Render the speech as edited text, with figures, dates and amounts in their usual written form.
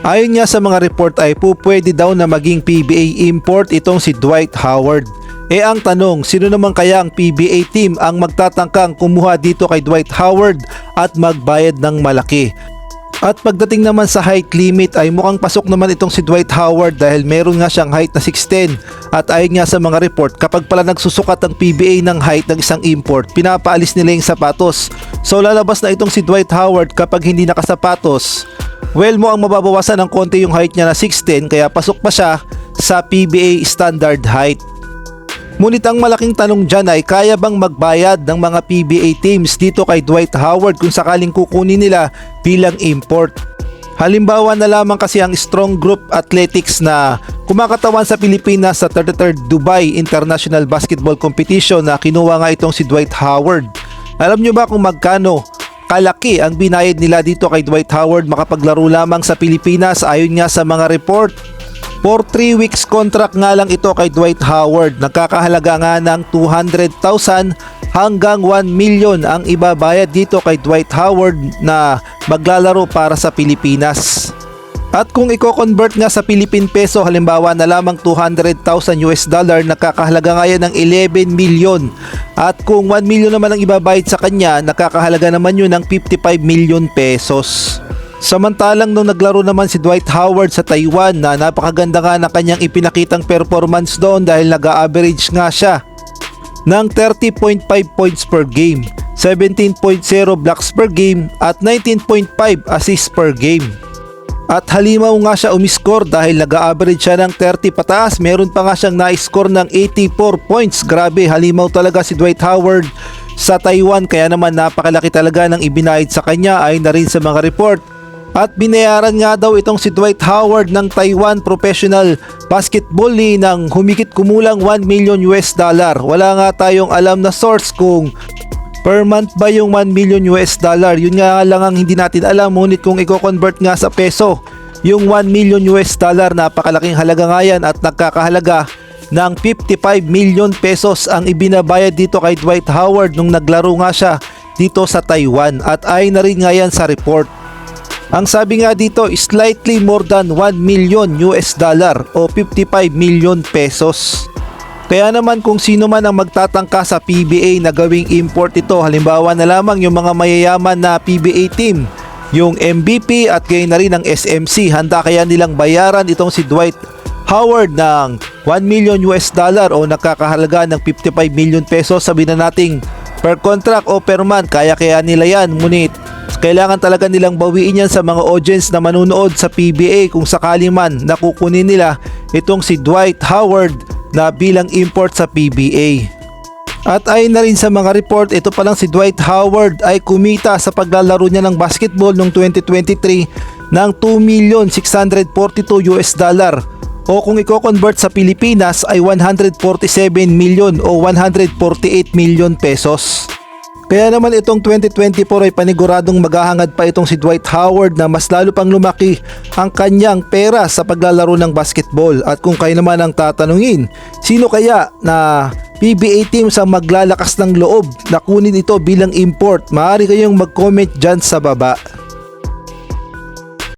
Ayon nga sa mga report ay pupwede daw na maging PBA import itong si Dwight Howard. Ang tanong, sino naman kaya ang PBA team ang magtatangkang kumuha dito kay Dwight Howard at magbayad ng malaki? At pagdating naman sa height limit ay mukhang pasok naman itong si Dwight Howard dahil meron nga siyang height na 6'10", at ayon nga sa mga report, kapag pala nagsusukat ang PBA ng height ng isang import, pinapaalis nila yung sapatos. So lalabas na itong si Dwight Howard kapag hindi nakasapatos. Well, mukhang mababawasan ng konti yung height niya na 6'10", kaya pasok pa siya sa PBA standard height. Ngunit ang malaking tanong dyan ay kaya bang magbayad ng mga PBA teams dito kay Dwight Howard kung sakaling kukunin nila bilang import? Halimbawa na lamang kasi ang Strong Group Athletics na kumakatawan sa Pilipinas sa 33rd Dubai International Basketball Competition na kinuha nga itong si Dwight Howard. Alam nyo ba kung magkano kalaki ang binayad nila dito kay Dwight Howard makapaglaro lamang sa Pilipinas ayon nga sa mga report? For 3 weeks contract nga lang ito kay Dwight Howard, nagkakahalaga nga ng 200,000 hanggang 1 million ang ibabayad dito kay Dwight Howard na maglalaro para sa Pilipinas. At kung i-convert nga sa Philippine peso, halimbawa na lamang 200,000 US dollar, nakakahalaga nga yan ng 11 million. At kung 1 million naman ang ibabayad sa kanya, nakakahalaga naman yun ng 55 million pesos. Samantalang nung naglaro naman si Dwight Howard sa Taiwan na napakaganda nga na kanyang ipinakitang performance doon dahil nag-a-average nga siya ng 30.5 points per game, 17.0 blocks per game at 19.5 assists per game. At halimaw nga siya umiscore dahil nag-a-average siya ng 30 pataas, meron pa nga siyang na-score ng 84 points. Grabe, halimaw talaga si Dwight Howard sa Taiwan, kaya naman napakalaki talaga ng ibinayad sa kanya ayon na rin sa mga report. At binayaran nga daw itong si Dwight Howard ng Taiwan Professional Basketball League ng humigit kumulang 1 million US dollar. Wala nga tayong alam na source kung per month ba yung 1 million US dollar. Yun nga lang ang hindi natin alam, ngunit kung i-convert nga sa peso, yung 1 million US dollar, napakalaking halaga nga yan at nagkakahalaga ng 55 million pesos ang ibinabayad dito kay Dwight Howard nung naglaro nga siya dito sa Taiwan. At ay na rin nga yan sa report. Ang sabi nga dito, slightly more than 1 million US dollar o 55 million pesos. Kaya naman kung sino man ang magtatangka sa PBA na gawing import ito, halimbawa na lamang yung mga mayayaman na PBA team, yung MVP at gayon na rin ang SMC, handa kaya nilang bayaran itong si Dwight Howard ng 1 million US dollar o nakakahalaga ng 55 million pesos, sabihin na nating per contract o per month, kaya nila yan. Ngunit kailangan talaga nilang bawiin yan sa mga audience na manunood sa PBA kung sakali man nakukunin nila itong si Dwight Howard na bilang import sa PBA. At ayon na rin sa mga report, ito palang si Dwight Howard ay kumita sa paglalaro niya ng basketball noong 2023 ng 2,642 US dollar o kung i-convert sa Pilipinas ay 147 million o 148 million pesos. Kaya naman itong 2024 ay paniguradong maghahangad pa itong si Dwight Howard na mas lalo pang lumaki ang kanyang pera sa paglalaro ng basketball. At kung kayo naman ang tatanungin, sino kaya na PBA teams ang maglalakas ng loob na kunin ito bilang import? Maaari kayong mag-comment dyan sa baba.